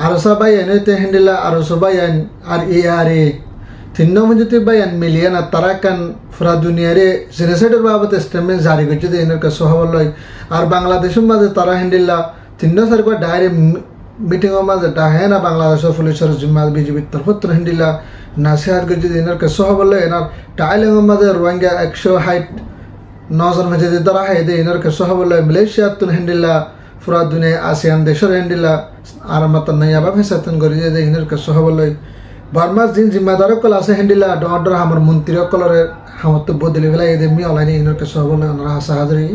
arusa bayan ete hendila arusa bayan ar iare tinno menjadi bayan milian atarakan fura dunia re genocide babat statement jari gojje de ener ka sohabaloi ar Bangladesh made tara hendila tinno sarko daire meeting made dahena Bangladesh police jumma BJP tarfot hendila nasihat gojje de ener ka sohabaloi enar tailing made Rohingya 160 नौजन मजे दरा है दे inner के सोहबल Malaysia तुन हेंडिला पूरा दुनिया ASEAN देशर हेंडिला आरामत नया बाप सतन गरी दे इनर के सोहबल बर्मा जिन जिम्मेदार कल आसे हेंडिला डॉडर हमर मंत्री कलर हम तो बदले वेला ये मी ऑनलाइन इनर के सोहबल नरा सहादरी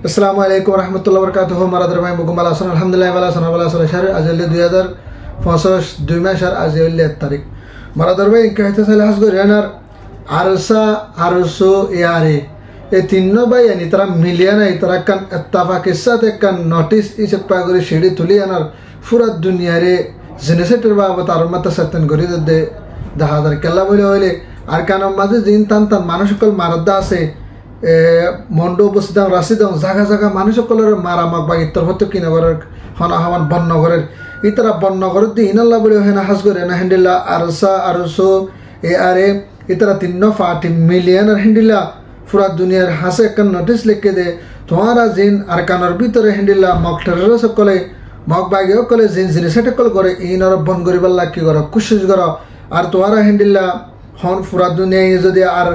अस्सलाम वालेकुम रहमतुल्लाहि व बरकातहू मारा दरबाय मुकम्मल आसन अल्हम्दुलिल्लाह वाला सना वाला सला शहर अजल 2065 2 में शहर अजल तारीख मारा दरबाय कहते से लास गो रेनर आरसा आरसो यारे ये तीनों भाई यानी तरह मिलियन है तरह कन अत्ताफा के साथ एक कन नोटिस इस पागुरी शेडी तुली यानर पूरा दुनिया रे जेनेसेटर बाबत आरम्भ सत्यन गरी दे दहादर केला बोले वाले आरकानों माजे जिन तन तन मानुषकल मारदा से मोंडो बसदां राशिदां जागा जागा मानुषकल रे मारा मग बागी तरफतो की नगर हना हवन बन नगर इतरा बन नगर दी इनल्ला बोले है ना हसगरे ना हेंडिला आरसा आरसो ए आरे इतरा तीनों 40 मिलियन हेंडिला पूरा दुनिया हासे कन नोटिस लिख के दे तुम्हारा जिन अरकानर भीतर हेंडिला मग टेरर सकले मग बागियो कले जिन जिनिसेट कल करे इनर बन गरिबल्ला की गरो कोशिश गरो और तुम्हारा हेंडिला हन पूरा दुनिया ये जदि आर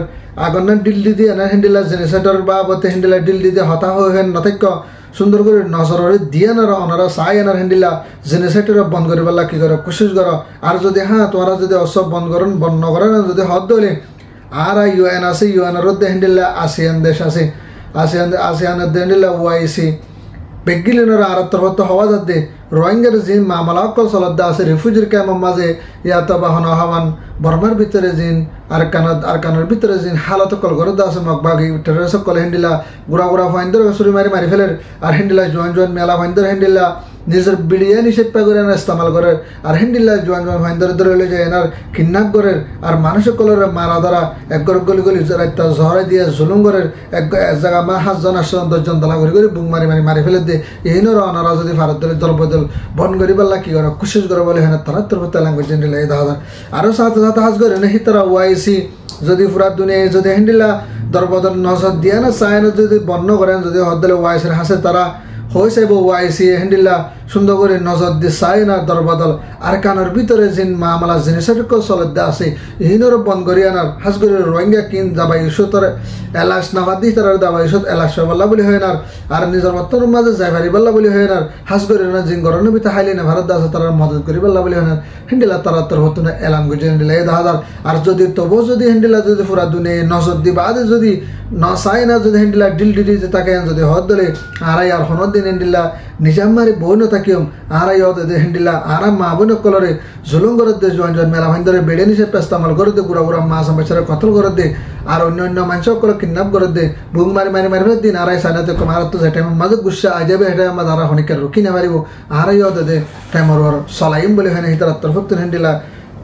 आगन दिल्ली दे ना हेंडिला जिनिसेटर बाबते हेंडिला दिल्ली दे हता हो हेन नथक सुंदर करे नजर रे दिया ना अनरा सायनर हेंडिला जिनिसेटर बन गरिबल्ला की गरो कोशिश गरो और जदि हां तुम्हारा जदि असब बन करन बन नगरन जदि हद दोले आरा यूएन आसे यूएन रोद हेंडिला आसियान देश आसे आसियान हेंडिला ओआईसी बेगिलिनर आरतर तो हवा दे रोहिंग्या जिन मामला कल सलदा आसे रिफ्यूजी कैम्प माजे या तो बाहन हवान बर्मार भितरे जिन आरकानर भितरे जिन हालत कल गरदा आसे मगबागी टेररिस्ट कल हेंडिला गुरा गुरा फाइंदर सुरी मारी मारी फेलेर आर हेंडिला जोन जोन मेला फाइंदर हेंडिला निजर बिडिया निषेध पागरे ना इस्तेमाल करे और हेंडिला जोन जोन फाइंदर दर ले जाए ना किडनैप करे और मानुष कलर मारा दरा एक गली गली रात जहरा दिया जुलुम करे एक जगह में 5 जन 10 जन दला गरी बुक मारी मारी मारी फेले दे यही न अनारा जदि भारत दल दल बदल बन गरिबल्ला की गरो कोशिश गरो बोले है ना तरह तरह तेलंगाना जेंडिला ए दादा आरो साथ साथ हाज गरे नहीं तरह ओआईसी जदि पूरा दुनिया जदि हेंडिला दरबदल नजर दिया ना सायन जदि बन्न करे जदि हदले ओआईसी हासे तारा होइसे बो ओआईसी हेंडिला सुंदर करे नजर दि सायना दरबदल आरकानर भितरे जिन मामला जिनिसेट को सलदा आसे हिनर बन गरियाना हाज गरे रोहिंग्या किन जाबा इशोतर एलास नावादी तरह दाबा इशोत एलास बल्ला बोली होयनार आर निजर मतन माजे जायभारी बल्ला बोली होयनार हाज गरे ना जिन गरन बिता हाइले ना भारत दास तरह मदद करि बल्ला बोली होयनार हेंडिला तरह तरह होतने एलाम गजे हेंडिला ए दादार आर जदि तबो जदि हेंडिला जदि पूरा दुनिया नजर दि बादे जदि न सायना जदि हेंडिला दिल दिदि ताके जदि हदले आरा यार हनद दिन हेंडिला निजामारी बोनो ताकियम आरा योद दे हेंडिला आरा माबुन कलरे जुलुम गरद दे जोन जोन मेला भाइंदरे बेडेनि से पेस्तामल गरद दे गुरा गुरा मास बचरे कतल गरद दे आर अन्य अन्य मानसो कल किडनैप गरद दे बुग मारी मारी मारी दिन आरा सानाते कमारत तो जेटे मज गुस्सा आजेबे हेडे मदारा हनिके रुकी ना मारिबो आरा योद दे टाइमर सलाइम बोले हने हितर तरफ हेंडिला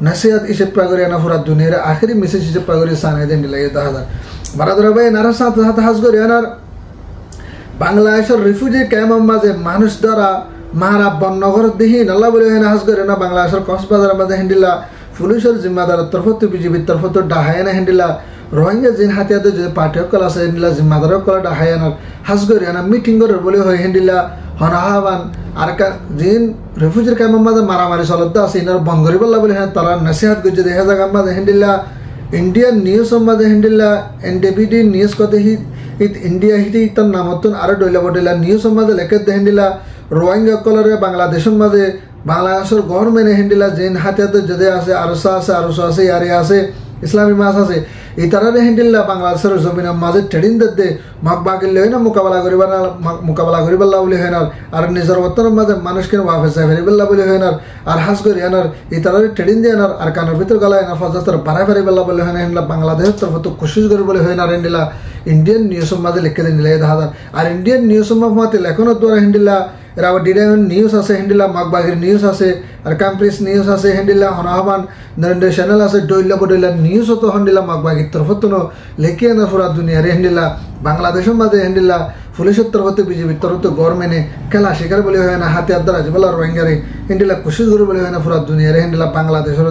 नसीहत इसे पागरे ना पूरा दुनिया आखिरी मैसेज इसे पागरे साने हेंडिला ये दादा बरादर भाई नारा साथ साथ हाज गरे यार बांग्लादेशर रिफ्यूजी कैम्प माजे मानुष द्वारा मारा बननगर दिही नल्ला बोले है हाज गरे ना बांग्लादेशर कक्सबाजार माजे हेंडिला पुलिसर जिम्मेदार तरफतो बीजेपी तरफतो डाहायना हेंडिला रोहिंग्या जिन हातिया दे जे पार्टी कला से हेंडिला जिम्मेदार कला डाहायना हाज गरे ना मीटिंग गर बोले होय हेंडिला हनाहावान आरका जिन रिफ्यूजी कैम्प माजे मारामारी सलदा से इनर बंगरी बल्ला बोले है तारा नसीहत गजे देहा जगह माजे हेंडिला इंडियन न्यूज माजे हेंडिला एनडीबीडी न्यूज कते ही इंडिया हिटी तन नामतन आरो डोइला बडला न्यूज माजे लेके दे हेंडिला रोहिंग्या कलर बांग्लादेश माजे बांग्लादेशर गवर्नमेंट हेंडिला जिन हातिया दे जदे आसे आरसा आसे यारे आसे इस्लामी मास आसे इतरा हेंडिला बांग्लादेशर जमीन माजे ट्रेडिंग दे मगबागिल लेना मुकाबला गरिबल्ला बोली होयनार और निजर वतन माजे मानुष के वाफे जायबेल्ला बोली होयनार और हास गरियानार इतरा ट्रेडिंग देनार और कानर भीतर गला ना फजतर बारा बारा बोली होयनार बांग्लादेश तरफ तो कोशिश कर बोली होयनार हेंडिला इंडियन न्यूज माजे लिखे देनिला दादा और इंडियन न्यूज माते लेखन द्वारा हेंडिला राव डिडायन न्यूज आसे हेंडिला मगबागिर न्यूज आसे और कैंप्रिस न्यूज आसे हेंडिला हनाहमान नरेंद्र चैनल आसे डोइला बडोइला न्यूज तो हेंडिला मगबागिर तरफ तो लेके ना पूरा दुनिया रे हेंडिला बांग्लादेश माजे हेंडिला পুলিশের তরফতে বিজেপির তরফতে গভর্নমেন্টে খেলা শিকার বলে হয় না হাতিয়ার দ্বারা যেগুলো রোহিঙ্গারে হিন্দিলা কোশিশ করে বলে হয় না পুরা দুনিয়ারে হিন্দিলা বাংলাদেশের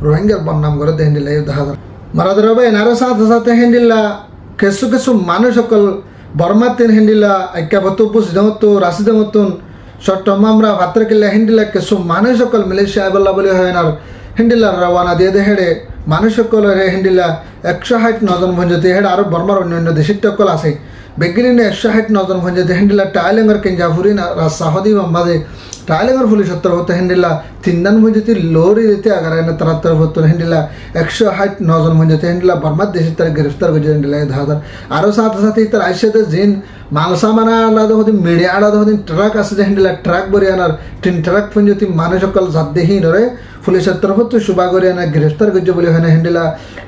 রোহিঙ্গার বদনাম করে হিন্দিলা দেখা যায় মারাদের হবে এনারও সাথে সাথে হিন্দিলা কিছু কিছু মানুষ সকল বর্মাতেন হিন্দিলা ঐক্যবদ্ধ সিদ্ধান্ত রাশিদের মতন চট্টগ্রাম আমরা ভাত্র কিল্লা হিন্দিলা কিছু মানুষ সকল মালয়েশিয়া বল্লা বলে হয় না হিন্দিলা রওয়ানা দিয়ে হেডে মানুষ সকলের হিন্দিলা 169 জন ভঞ্জতি হেড আরো বর্মার অন্যান্য দেশের সকল আছে বেগিনে 169 জন ভঞ্জতি হিন্দিলা টাইলেঙ্গর কেঞ্জাফুরি সাহদি মাঝে টাইলেঙ্গর পুলিশের তরফতে হিন্দিলা 3 জন ভঞ্জতি লোরি দিতে আগার তার তরফতে হিন্দিলা 169 জন ভঞ্জতি হিন্দিলা বর্মার দেশের তার গ্রেফতার করছে হিন্দিলা 1000 আরো সাথে সাথে তার আইসেতে জিন মালসামানা আলাদা হতে মিডিয়া আলাদা হতে ট্রাক আছে যে হিন্দিলা ট্রাক বরিয়ানার 3 ট্রাক ভঞ্জতি মানুষ সকল জাতদেহী ধরে পুলিশের তরফতে সুবা করিয়ানা গ্রেফতার করছে বলে হয় না হিন্দিলা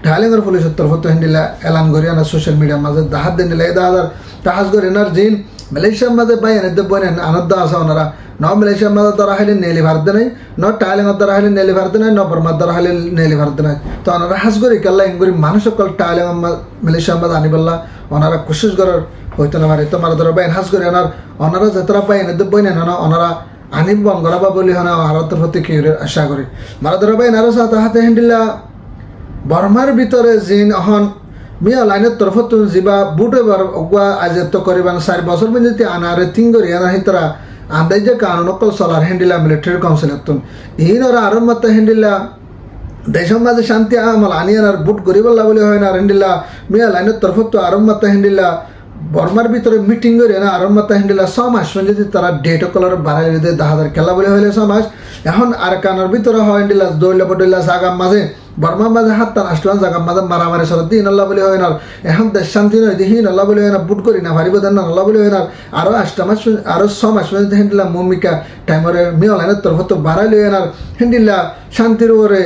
ঢালিঙ্গর পুলিশের তরফতে হিন্দিলা এলান করিয়ানা সোশ্যাল মিডিয়ার মাঝে দাহাত দিন দিলা 1000 তাহাজ করিয়ানার জিন মালয়েশিয়ার মাঝে বাই এনে বনেন আনন্দ আছে ওনারা ন মালয়েশিয়ার মাঝে দ্বারা হাইলে নেলি ভারতে নাই ন টাইলেঙ্গর দ্বারা হাইলে নেলি ভারতে নাই ন বর্মার দ্বারা হাইলে নেলি ভারতে নাই তো ওনারা হাজ করি কাল্লা ইংগুরি মানুষ সকল টাইলেঙ্গর মালয়েশিয়ার মাঝে আনিবল্লা ওনারা কোশিশ করার হইতে না পারে তোমার ধরো বাইন হাজ করে ওনারা যেতরা পাই এনে বই নেন ওনারা আনিব বঙ্গরাবা বলি হয় না ভারতের প্রতি কি আশা করি মারা ধরো বাইন আরো সাথে হাতে হিন্দিলা বর্মার ভিতরে জিন অহন মিয়া লাইনের তরফত যা বুটে অগুয়া আজেত করিবান 4 বছর পর্যন্ত আনারে তিন করি আনা হিতরা আন্দাজ কানুন অকল সলার হিন্দিলা মিলিটারি কাউন্সিল ইনরা আরো মত হিন্দিলা দেশের মাঝে শান্তি আমল আনিয়ার বুট গরিবল্লা বলে হয় না হিন্দিলা মিয়া লাইনের তরফত আরো মত হিন্দিলা বর্মার ভিতরে মিটিং করে না আরো মত হিন্দিলা 6 মাস যদি তারা ডেট কলার বাড়াই দিয়ে 10,000 খেলা বলে হইলে 6 মাস এখন আর কানার ভিতরে হয় হিন্দিলা দইলা বডইলা জাগার মাঝে বর্মার মাঝে হাত আষ্টমান জাগার মাঝে মারামারি সর দিন আল্লাহ বলে হয় না এখন দেশ শান্তি নয় দিহীন আল্লাহ বলে হয় না বুট করি না ভারিব দেন না আল্লাহ বলে হয় না আরো 8 মাস আরো 6 মাস পর্যন্ত হিন্দিলা মমিকা টাইমরে মিয়া লাইনের তরফত বাড়াই লই না হিন্দিলা শান্তির উপরে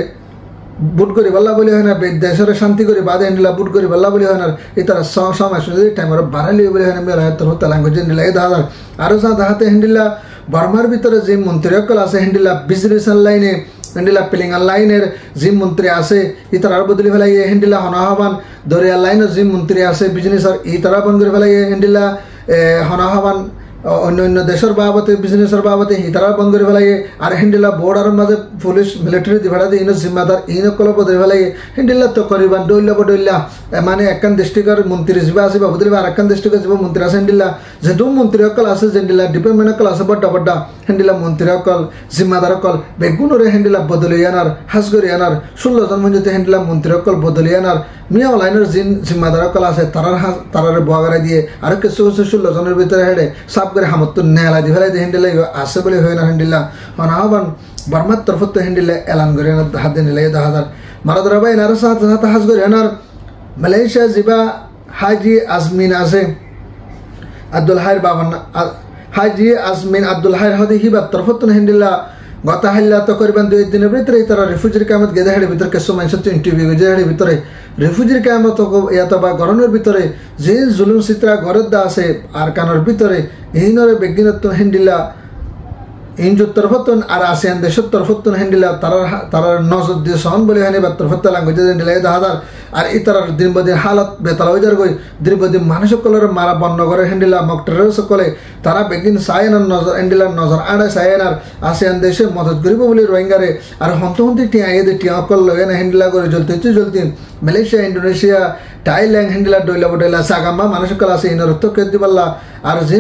বুট করি বল্লা বলি হয় না দেশের শান্তি করি বাদে হিন্দিলা বুট করি বল্লা বলি হয় না এই তারা 6 মাস যদি টাইমরে বাড়াইলি বলে হয় না মেলা তরফত ল্যাঙ্গুয়েজ হিন্দিলা 1000 আরো সাথে হাতে হিন্দিলা বর্মার ভিতরে যে মন্ত্রী সকল আছে হিন্দিলা বিজনেস লাইনে হিন্দিলা পিলিঙ্গার লাইনের যে মন্ত্রী আছে ই তারার বদলি ফেলাই হিন্দিলা হনাহবান দরিয়া লাইনের যে মন্ত্রী আছে বিজনেসের ই তারা বন্ধ করে ফেলাই হিন্দিলা হনাহবান অন্য অন্য দেশের বাবতে বিজনেসের বাবতে হিতারা বন্ধ করে ফেলাই আর হিন্দিলা বর্ডারের মাঝে পুলিশ মিলিটারি দিভাড়া দিয়ে ইনো জিম্মাদার ইনো কল বদলে ফেলাই হিন্দিলা তো করিবান ডইলা বডইলা মানে একখান ডিস্ট্রিক্টের মন্ত্রী যা আছে বা বদলিবা আর একখান ডিস্ট্রিক্টের যা মন্ত্রী আছে হিন্দিলা যেহেতু মন্ত্রী সকল আছে হিন্দিলা ডিপার্টমেন্ট সকল আছে বড্ডা বড্ডা হিন্দিলা মন্ত্রী সকল জিম্মাদার সকল বেগুনরে হিন্দিলা বদলি আনার হাজ করে আনার 16 জন মঞ্জুতে হিন্দিলা মন্ত্রী সকল বদলি আনার মিয়া লাইনের জিন জিম্মাদার সকল আছে তারারে বগারে দিয়ে আর কিছু কিছু 16 জনের ভিতরে হেডে সাব করে হামত নেলা দি ফেলাই হিন্দিলা আছে বলে হয় না হিন্দিলা হনাহবান বর্মার তরফত হিন্দিলা এলান করে হাত দিয়ে নিলে 10,000 মারা ধরা ভাই এনার সাথে সাথে হাজ করে এনার মালয়েশিয়া যিবা হাজি আজমিন আছে আব্দুল হাইর বাবান হাজি আজমিন আব্দুল হাইর হদি হিবা তরফত হিন্দিলা গতা হাল্লা তো করবেন 2 দিনের ভিতরে তারা রিফিউজির কামত গেদে হেডে ভিতরে কিছু মানুষ তো ইন্টারভিউ গেদে হেডে ভিতরে রিফিউজির কামত ইয়াত বা গরনের ভিতরে যে জুলুম চিত্রা ঘরের দা আছে আর কানের ভিতরে এইনরে বেগিনত হিন্দিলা ইনজুর তরফতন আর আসিয়ান দেশের তরফতন হিন্দিলা তারার নজর দিয়ে সহন বলে হানি বা তরফত ল্যাঙ্গুয়েজ হিন্দিলা 10,000 আর এই তারার দিন বদিন হালত বেতাল হয়ে যার গই দিন বদিন মানুষ সকলের মারা বন্ধ করে হিন্দিলা মকটের সকলে তারা বেগিন সায়নার নজর হিন্দিলার নজর আড়ে সায়নার আসিয়ান দেশে মদত করিব বলে রোহিঙ্গারে আর হন্তহন্তি টিয়া এদের টিয়া অকল লগে না হিন্দিলা করে জ্বলতে মালয়েশিয়া ইন্দোনেশিয়া থাইল্যান্ড হিন্দিলা ডইলা বডইলা সাগাম্মা মানুষ সকল আছে ইনর তো কে দিবাল্লা আর যে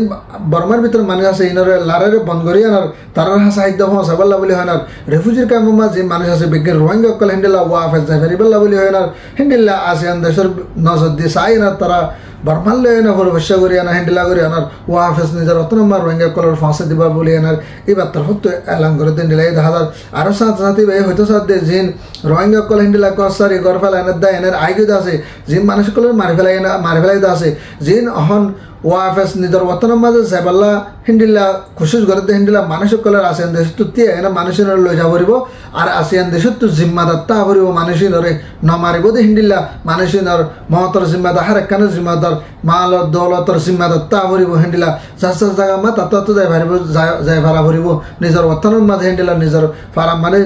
বর্মার ভিতরে মানুষ আছে ইনরে লারে বন্ধ করি আনার তারার সাহিত্য হসাবাল্লা বলে হয় না রেফিউজির কামমা যে মানুষ আছে বিজ্ঞান রোহিঙ্গা সকল হিন্দিলা ওয়াফেজ যাইবারিবাল্লা বলে হয় না হিন্দিলা আসিয়ান দেশের নজর দিয়ে চাই না তারা বর্মার লয় না ভরবস্যা করি আনা হিন্দিলা করি আনার ওয়াফেজ নিজের অত নম্বর রোহিঙ্গা কলর ফাঁসে দিবা বলে আনার এবার তার হতো এলান করে দিন দিলাই 10,000 আরো সাথে সাথে হয়তো সাথে জিন রোহিঙ্গা কল হিন্দিলা কসারি গর ফেলা এনার দা এনার আইগুদ আছে জিন মানুষ কলর মারি ফেলাই আছে জিন অহন ওয়াফেস নিজের ওতনের মাঝে যাইবাল্লা হিন্দিলা খুশিস করে হিন্দিলা মানুষ কলের আসিয়ান দেশ তো তিয়া এনা মানুষের লই যাব পারিব আর আসিয়ান দেশত তো জিম্মাদার তা পারিব মানুষের নমারিব দে হিন্দিলা মানুষের মহতর জিম্মাদার হার একখানের জিম্মাদার মাল দৌলতর জিম্মাদার তা পারিব হিন্দিলা যার জায়গা মা তাত যাই পারিব যাই ভাড়া ফুরিব নিজের ওতনের মাঝে হিন্দিলা নিজের ফারাম মানে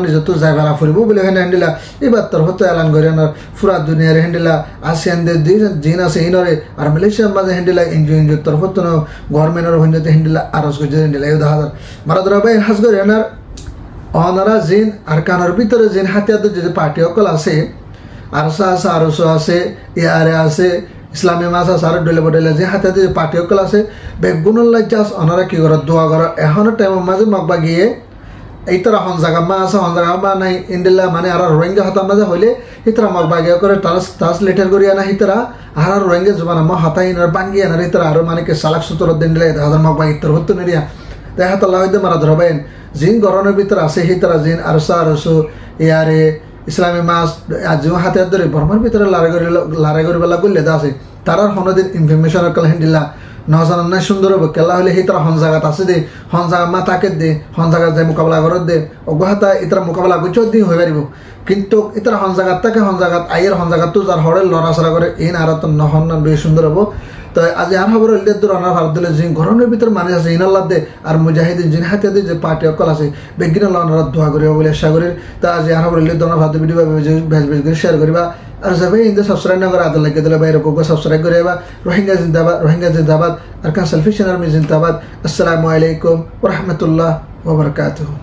নিজের তো যাই ভাড়া ফুরিব বলে হিন্দিলা এবার তোর হতো এলান করে পুরা দুনিয়ার হিন্দিলা আসিয়ান দেশ জিন আছে ইনরে আর মালয়েশিয়ার মাঝে হিন্দিলা এনজিও তরফত গভর্নমেন্টের হইতে হিন্দিলা আরজ করছে হিন্দিলা এই দেখা মারাদরা ভাই হাজ করে এনার অনারা জিন আর কানার ভিতরে জিন হাতিয়াদের যে পার্টি অকল আছে আরসা আছে আরসো আছে এআরএ আছে ইসলামী মাছ আছে আর ডলে বডলে যে হাতিয়াদের যে পার্টি অকল আছে বেগুনুল্লাহ জাস অনারা কি করে দোয়া করে এখনো টাইমের মাঝে মগবা গিয়ে এই তারা হন জায়গা মা আছে হন জায়গা মা নাই ইন্ডিলা মানে আর রোহিঙ্গা হাতার মাঝে হইলে হিতরা মগবা গিয়ে করে ট্রান্সলেটার করি আনা হিতরা আর রোহিঙ্গা জবানা মা হাতাই আর বাঙ্গি আনার হিতরা আরো মানে কে সালাক সুতর দিন দিলে হাজার মগবা ইত্তর হতো নিরিয়া দেখা তো হইতে মারা ধরবেন জিন গরনের ভিতরে আছে হিতরা জিন আরসা আরসু ইয়ারে ইসলামী মাছ আজ হাতে ধরে বর্মার ভিতরে লড়াই করি বেলা করলে আছে তারার হনদিন ইনফরমেশন কাল হিন্দিলা নজান না সুন্দর হবে কেলা হলে হিতরা হন জায়গাত আছে দে হন জায়গা মা তাকে দে হন জায়গা যাই মোকাবিলা করত দে অগুহাতা ইতরা মোকাবিলা করছ দিন হয়ে পারিব কিন্তু ইতরা হন জায়গাত তাকে হন জায়গাত আইয়ের হন জায়গাত তো যার হরে লড়াচড়া করে ইন আর তো নহন না বেশ সুন্দর হবো তো আজ আর খবর হইলে দূর রান্না ভারত দিলে যে ঘরের ভিতরে মানুষ আছে ইনাল্লাহ দে আর মুজাহিদিন জিন হাতে দিয়ে যে পার্টি অকল আছে বেগিন আল্লাহ দোয়া করিব বলে আশা করি তা আজ আর খবর হইলে দোনা ভারত ভিডিও ভেজ ভেজ করে শেয়ার করিবা আর যাবে ইন্দে সাবস্ক্রাইব না করে আদর লাগিয়ে দিলে বাইরে কোক সাবস্ক্রাইব করিবা রোহিঙ্গা জিন্দাবাদ আর কান সেলফিশ আর্মি জিন্দাবাদ আসসালামু আলাইকুম ওয়া রাহমাতুল্লাহ ওয়া বারাকাতুহু।